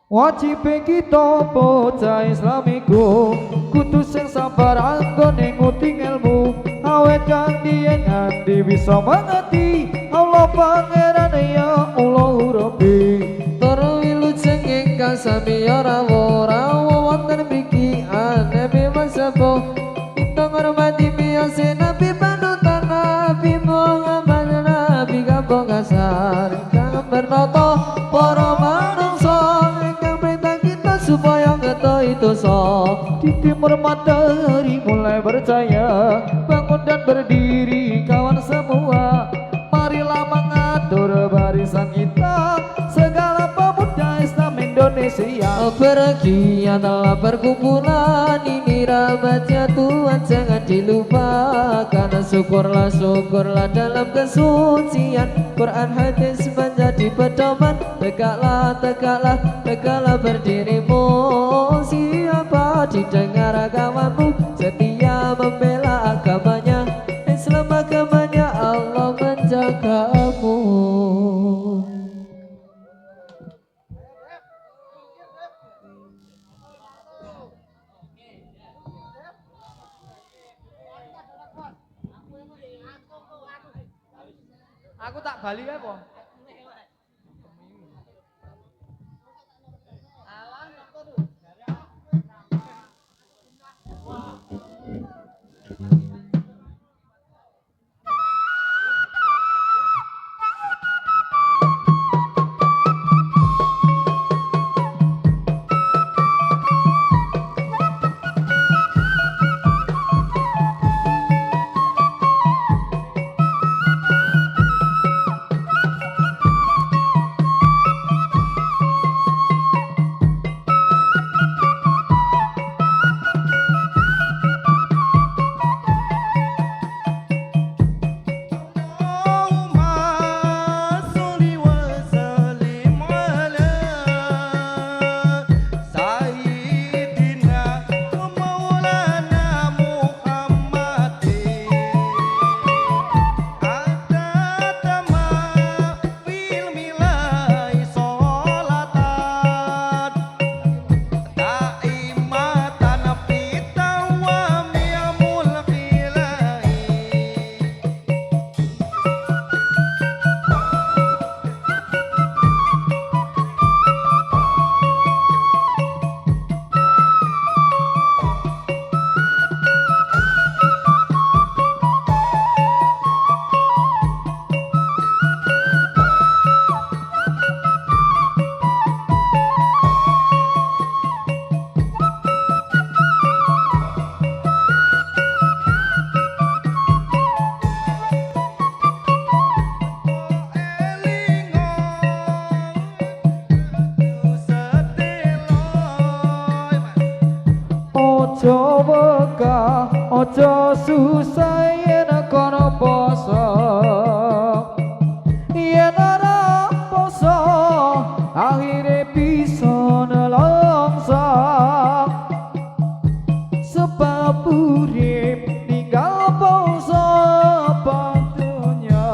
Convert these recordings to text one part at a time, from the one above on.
Wajib kita bocah Islamiku kudu sing sabar anggone nguting ilmu awet kang diyen nganti bisa mengerti Allah pangeran ya Allah Rabbi Terwilujeng ingkang sami ora wonten mriki Nabi Masabo kita ngormati miyose Nabi panutan Nabi Muhammad Nabi kampung kasar kang bernoto para manungsa supaya ngetahui dosa. Di timur matahari mulai bercahaya, bangun dan berdiri kawan semua. Marilah mengatur barisan kita, segala pemuda Islam Indonesia. Bergiatlah perkumpulan ini rahmatnya Tuhan jangan dilupakan. Syukurlah dalam kesucian Quran hadis menjadi pedoman. Tegaklah berdirimu. Siapa didengar agamamu setia membela agamanya Islam agamanya Allah menjagamu. Aku tak bali apa? Ojo wegah, ojo susah yen kono poso. Yen ora poso, akhire bisa nelongso. Sebab urip ninggal poso pantunya.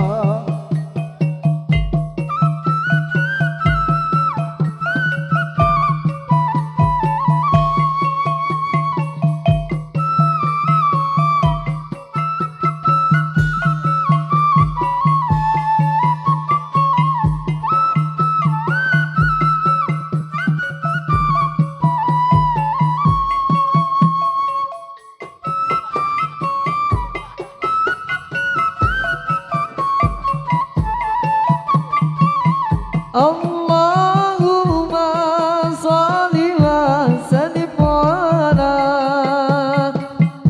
Allahumma sholli wa sallim ala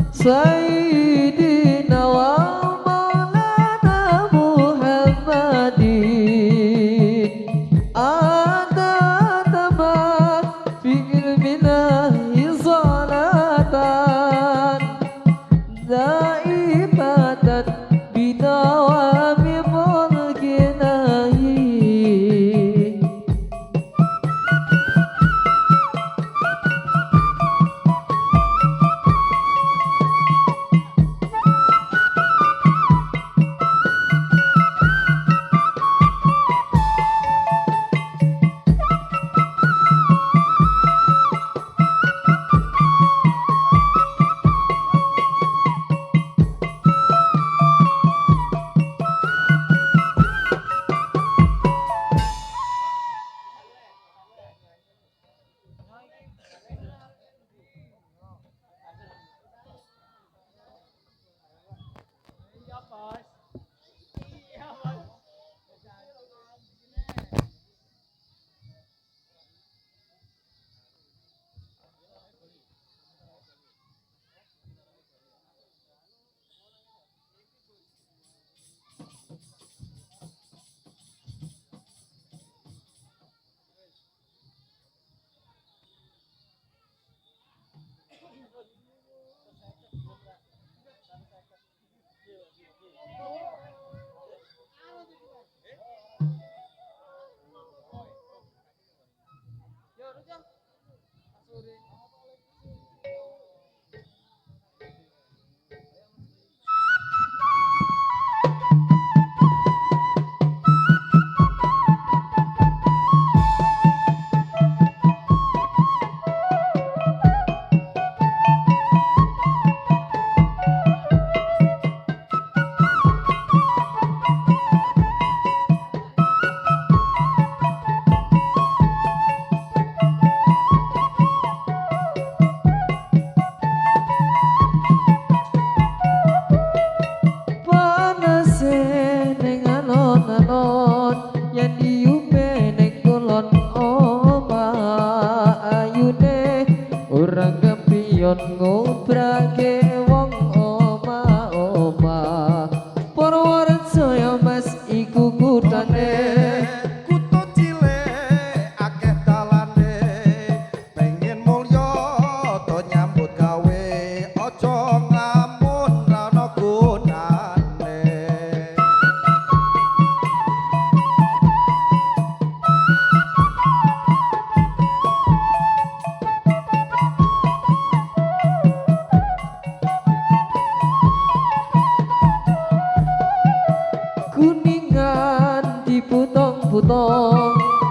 Sayyidina wa maulana Muhammadin Adatamat fi ilminahi salatan daimatan bidawami mulkinahi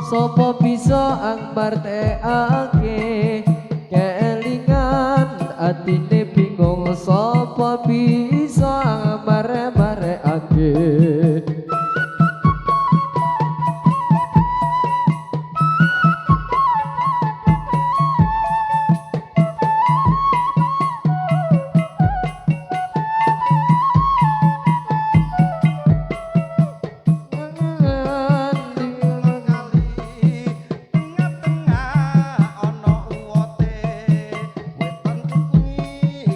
Sopo bisa angmartekake kelingan atine bingung sopo bisa mare-mareake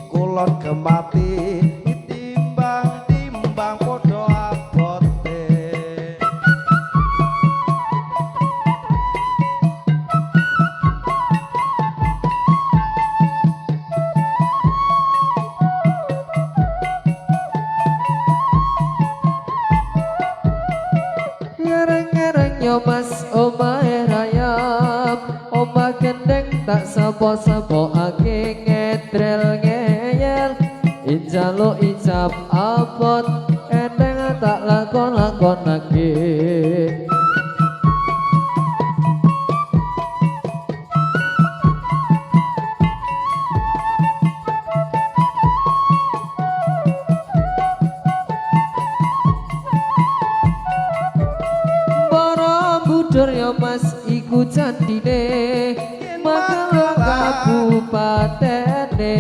kulon gemati timbang-timbang padha abote ngereng-ngereng yo mas omahe rayap omah gendeng tak sapa-sapa ake ngedrel ngeyel injalo ijab abot enteng tak lakon-lakonake Borobudur ya mas iku candine Magelang kabupatene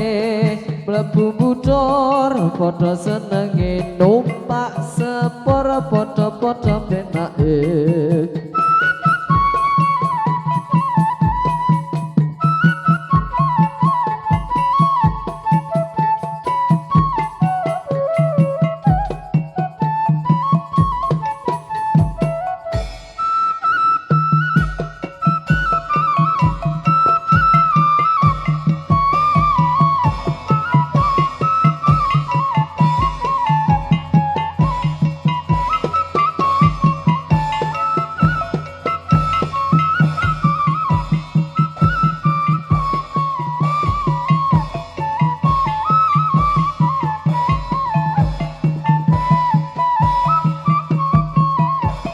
mlebu budur padha senenge numpak sepur padha-padha penake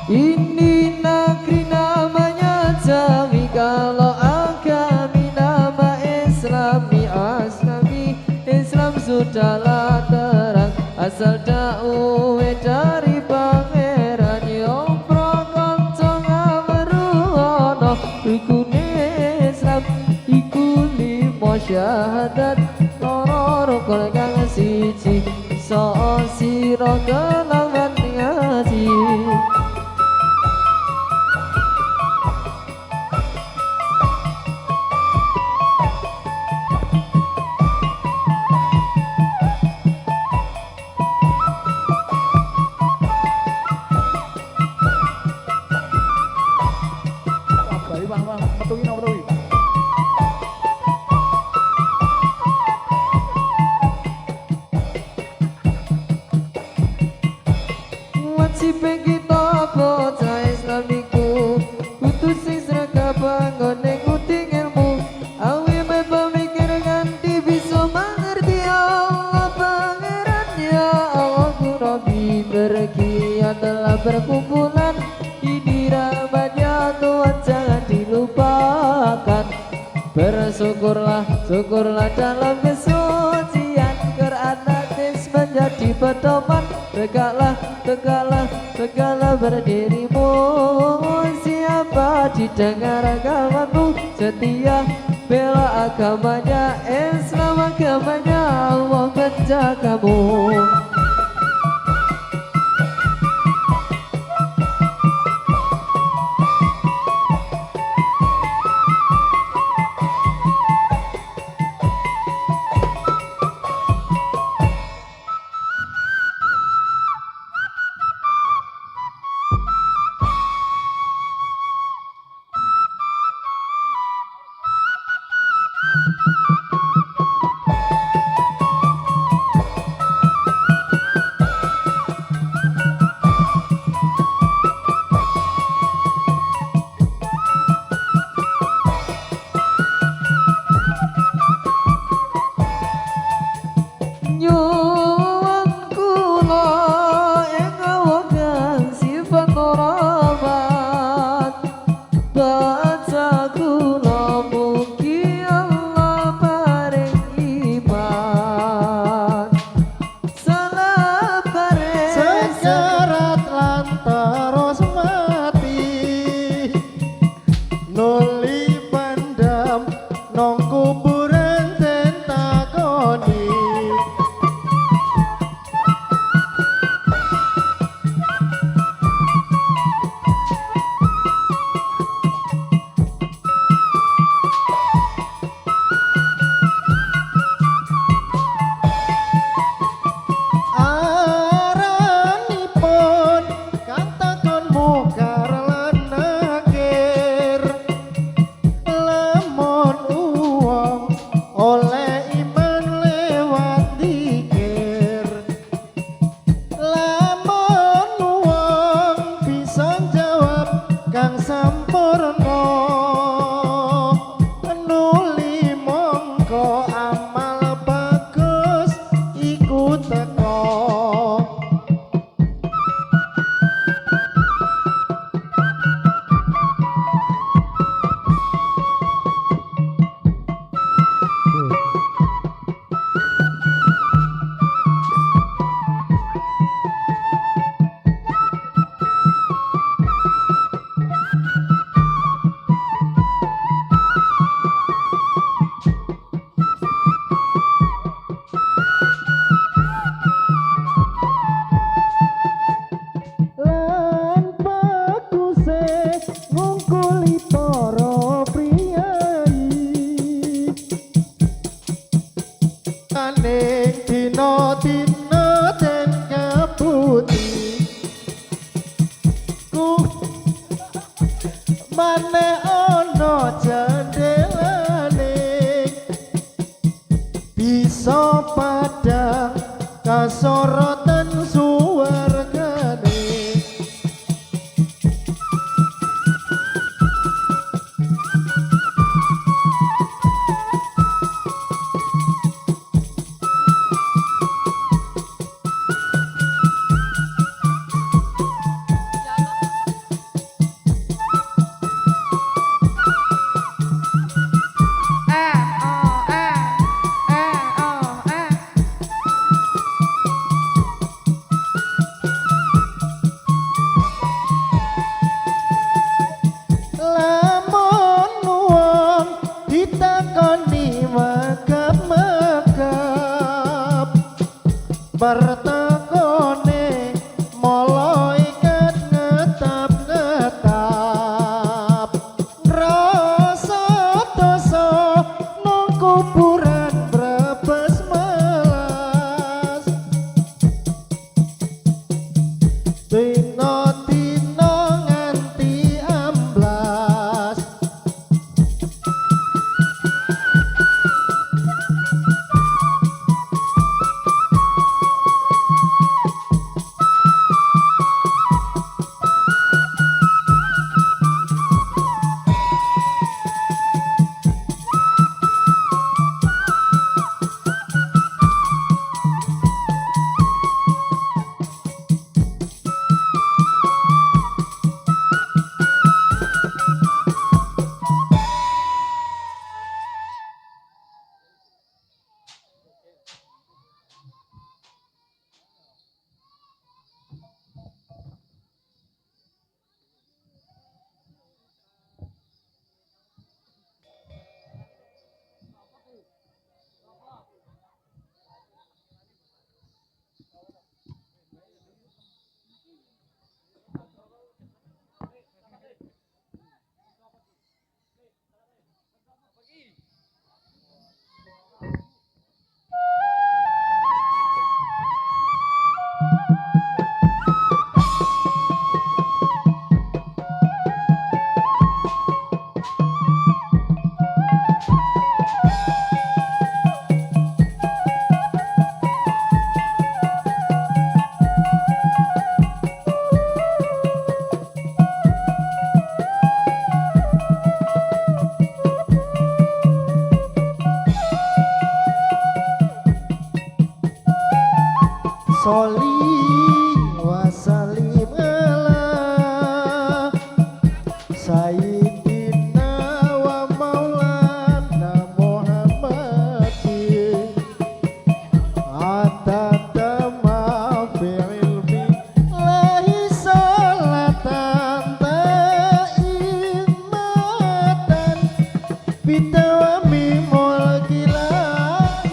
Ini negeri namanya Jambi kalau agami nama Islami Aslami Islam sudahlah terang asal dakwah dari pangeran yang prokonco ngameruhono rukune Islam iku limo syahadat loro rukun kang siji so sira kelawan ngaji Bali bang metuki nang metuki. wajib kita bocah Islam iku kudu sing sregep banggone nguting ilmu awi pemikir nganti bisa mengerti Allah pangeran ya Allah Rabbi berki adalah perkumpulan ini rahmatnya Tuhan jangan dilupakan bersyukurlah syukurlah dalam kesucian Quran hadis menjadi pedoman tegaklah tegaklah tegaklah berdirimu siapa didengar agamamu setia bela agamanya Islam agamanya Allah menjagamu baca kula mugi Allah paring iman salah paring sekarat lan terus mati nuli pandam nang kuburan den takoni aranipun kang takon mungkar lan nakir lamun uwong oleh iman lewat dikir lamun uwong bisa jawab kang sampurna nuli mongko amal bagus iku teko lan baguse ngungkuli para priyayi aning dina-dina den kabuti ku mane ana jandelane bisa padang kasorotan suwargane lamun wong ditakoni magap-magap bertakone malaikat ngetap-ngetap rasa dosa nang kuburan brebes melas dina-dina nganti amblas Sholli wa sallim ala sayyidi Pitawami mol kilai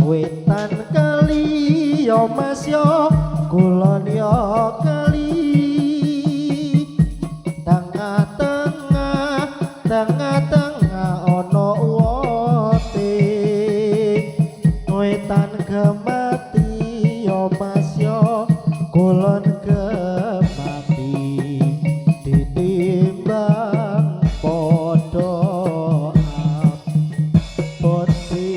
wetan kali yo mas yo kulon yo kali tengah-tengah tengah-tengah ono uwote wetan gemati yo mas yo kulon gemati ditimbang podo abote.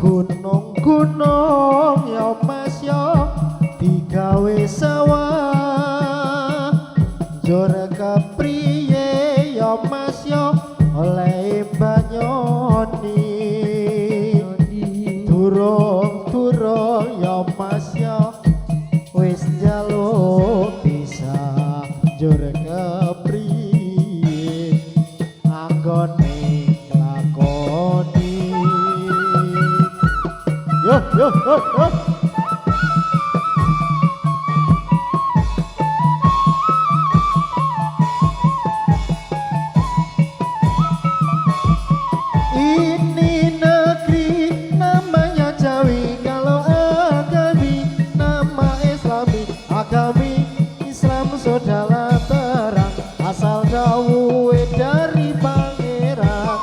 Gunung-gunung ya mas ya digawe sawah jor kepriye ya mas ya oleh banyoni durung ya mas ya wis njaluk bisa jor kepriye anggone lakoni. Yo, yo, yo, yo. Ini negeri namanya Jawi, kalau agami nama Islami, agami Islam saudara terang, asal dawuhe dari pangeran.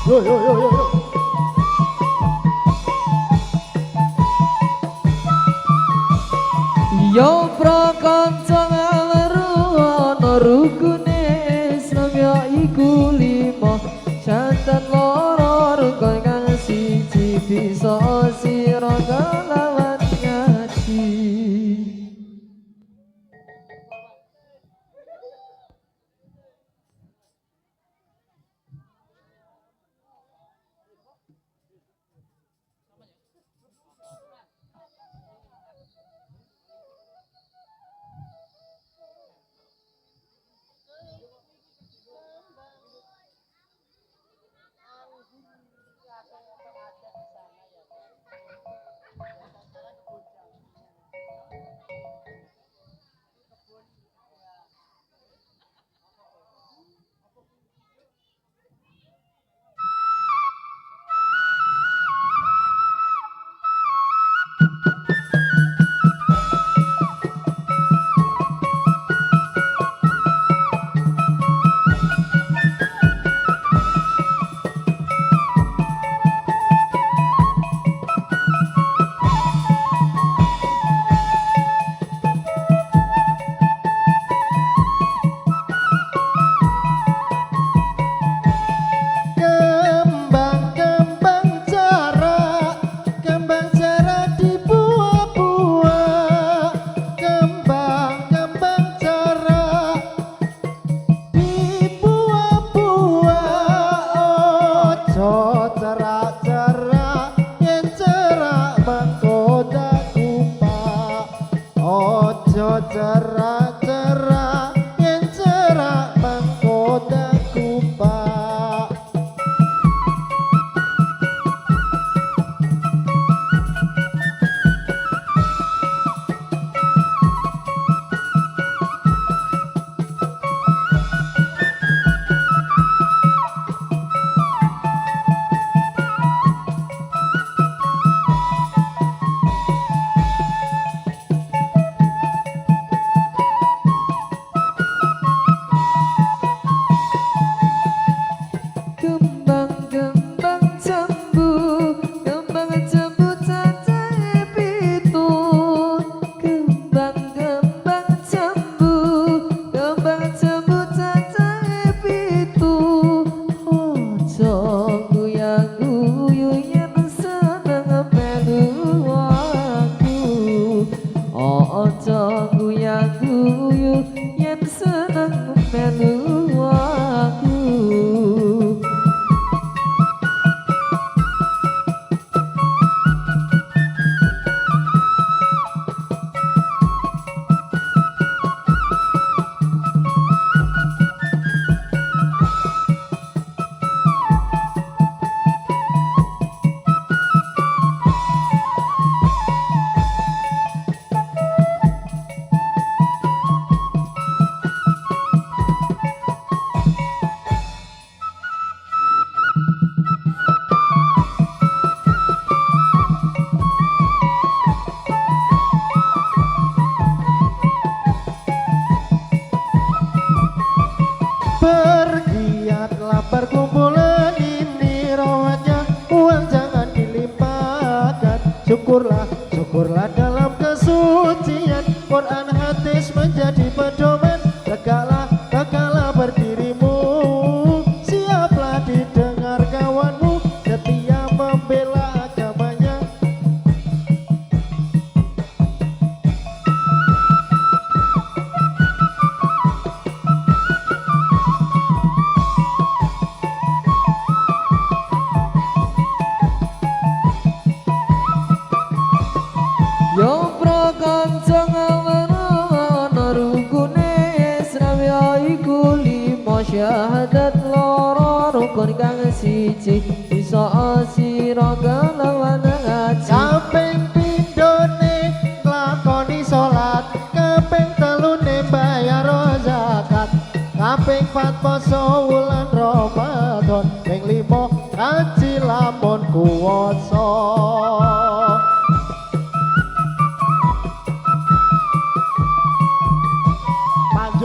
Yo yo yo yo yo. Yo prakanca ngaleru ana rukune Islam ya iku lima jantan loro rukun kang siji bisa sira kalawan ngaji. syukurlah dalam kesucian. Quran hadis menjadi pedoman. Tegaklah berdirimu, siaplah didengar kawanmu, setia membela agamanya. Yo pro kanca ngawana rukune Islam ya iku lima syahadat loro rukun kang siji bisa sira kelawan ngaji. Kaping pindhone nglakoni salat, kaping telune bayar zakat, kaping pat poso wulan Ramadan, ping 5 haji lamun kuwasa.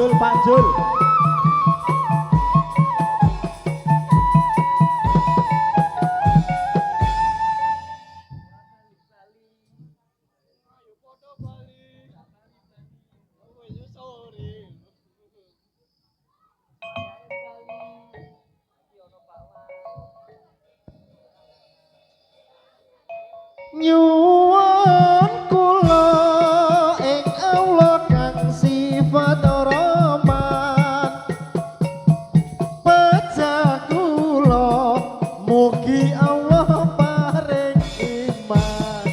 Panjul. Nyuwun kula ing Allah kang sifat rahman, pejah kula mugi Allah paring iman,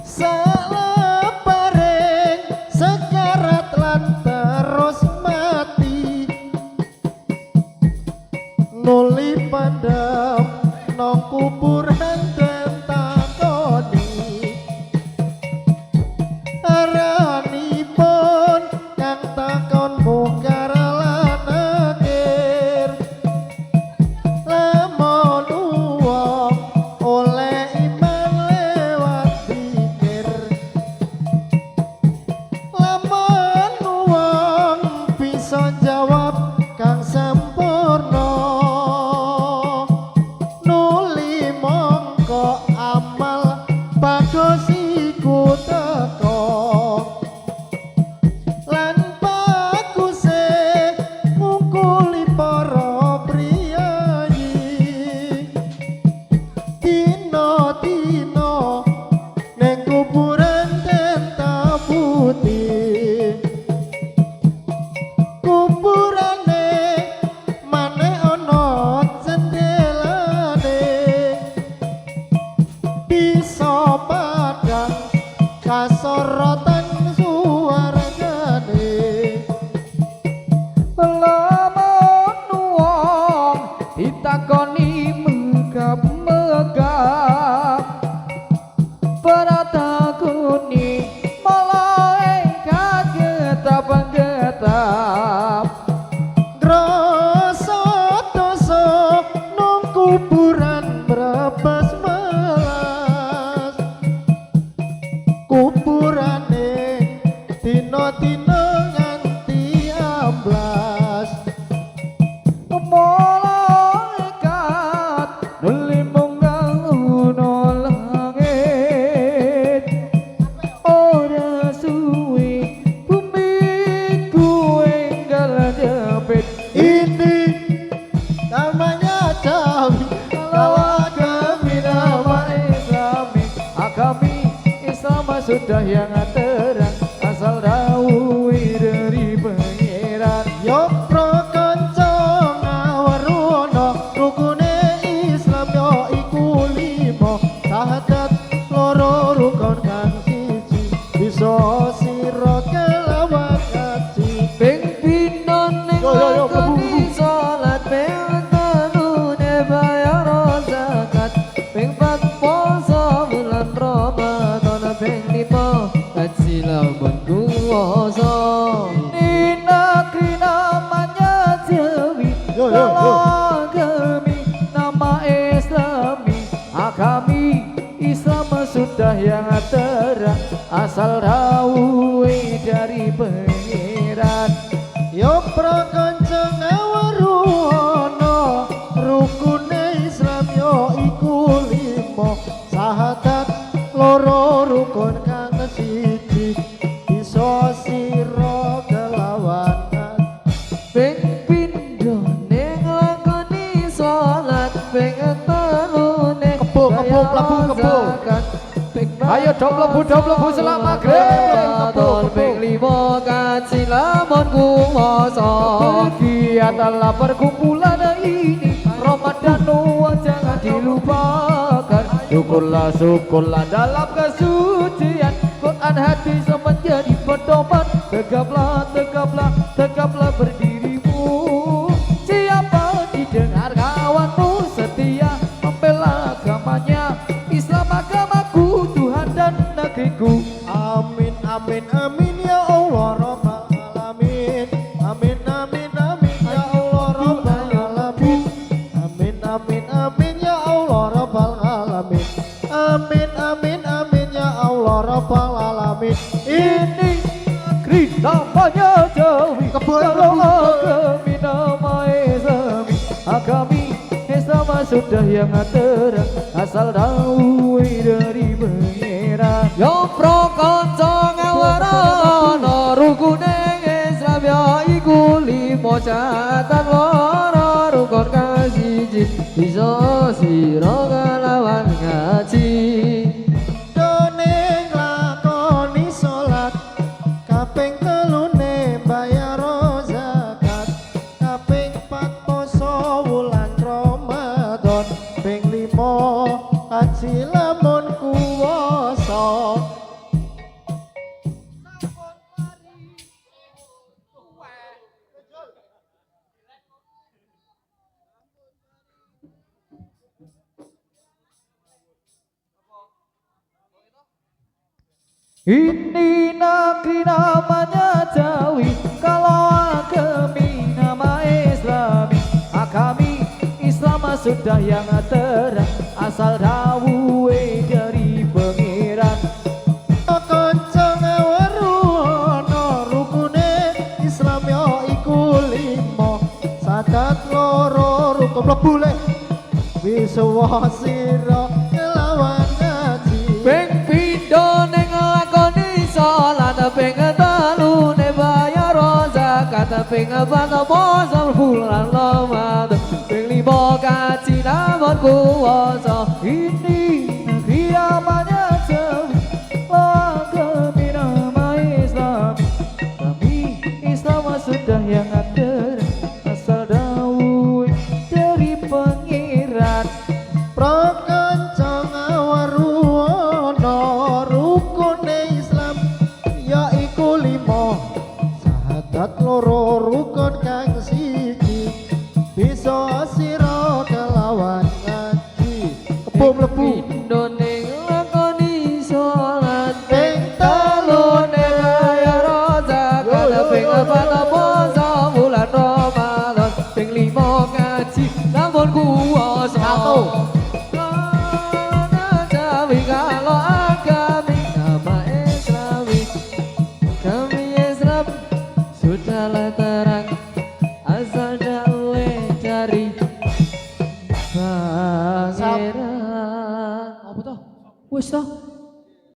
salaparing sekarat lan terus mati, nuli padam nang kuburan aranipun kang takon mungkar lan nakir, lamun wong oleh iman lewat zikir, lamun wong bisa jawab kang sempurna, nuli mongko amal bagus iku teko. Kasorotan suarane, lamun wong ditakoni megap-megap, para takuni malaikat getap-getap, rasa dosa nang kuburan brebes melas, kuburane dina-dina nganti amblas, malaikat nuli munggah uno langit, ora suwi bumi ku enggal jepit. ini namanya Jawi. Kalau Agami nama Islami, agami Islam sudah yang terang, asal dawuhi dari pangeran. yo pro kanca ngaweruno, rukune Islam yo iku 5, syahadat loro rukun kang siji, bisa sira kelawan ngaji. Ping pinon ning Yo, yo, yo, lakoni salat, ping telune bayar zakat, ping pat poso bulan Ramadan, ping 5 haji lamun kuwasa. Di negeri namanya Jawi, Yo, yo, yo. kalau agami nama Islami, agami Islam sudah yang terang, asal dawuhi dari pangeran. Yo pro kanca ngaweruno, rukune Islam yo iku 5, syahadat kebo, mlebu kebo. Ayo dong mlebu selak maghrib. Ramadan ping 5 kaji lamun kuwasa. Bahagia adalah perkumpulan ini Ramadan jangan dilupakan. Syukurlah dalam kesucian Quran hadis menjadi pedoman. Tegaplah berdirimu. Siapa didengar kawanmu setia membela agamanya. Islam agamaku, Tuhan dan negeriku. Amin amin amin ya Allah Rabbal alamin. Amin amin amin ya Allah Rabbal alamin. Amin amin amin ya Allah Rabbal alamin. Amin amin amin ya Allah Rabbal alamin. Ini negeri namanya Jawi. Kalau agami nama Islami, agami Islam sudah yang terang, asal dawe dari pengira. Yo pro kanca ngawarana rukune Islam ya iku 5 catat loro rukun kasiji bisa sira kelawan ngaji. Dene nglakoni salat kaping 3 bayar zakat kaping 4 poso wulan Ramadan ping 5 haji lamun kuwasa. Ini negeri namanya Jawi. Kalau agami nama Islami, agami Islam sudah yang terang, asal dawe dari pengiran. Kanca ngawarana rukune Islam ya iku 5 sadat loro rukun mlebu le wisuwa sira kelawan ngaji. Ping pindho ning lakoni salat ping 3 ne bayar zakat ping 4 poso bulan Ramadan ping 5 kaji lamun kuwasa. Ini negeri namanya Jawi. Agami nama Islam, agami Islam sudah yang terang, asal dawe dari pengiran. Prakanca ngawarana rukune Islam ya iku 5 sahadat loro rukun kang siji bisa sira kelawan ngaji. Kebo mlebu Pindho ning lakoni salat ping telu ne bayar zakat ping 4 poso bulan Ramadan ping 5 kaji lamun kuwasa. Jawi kalau agami nama Islami, kami Islam sudahlah terang, asal dawe dari pangeran. Apa toh? Wis toh.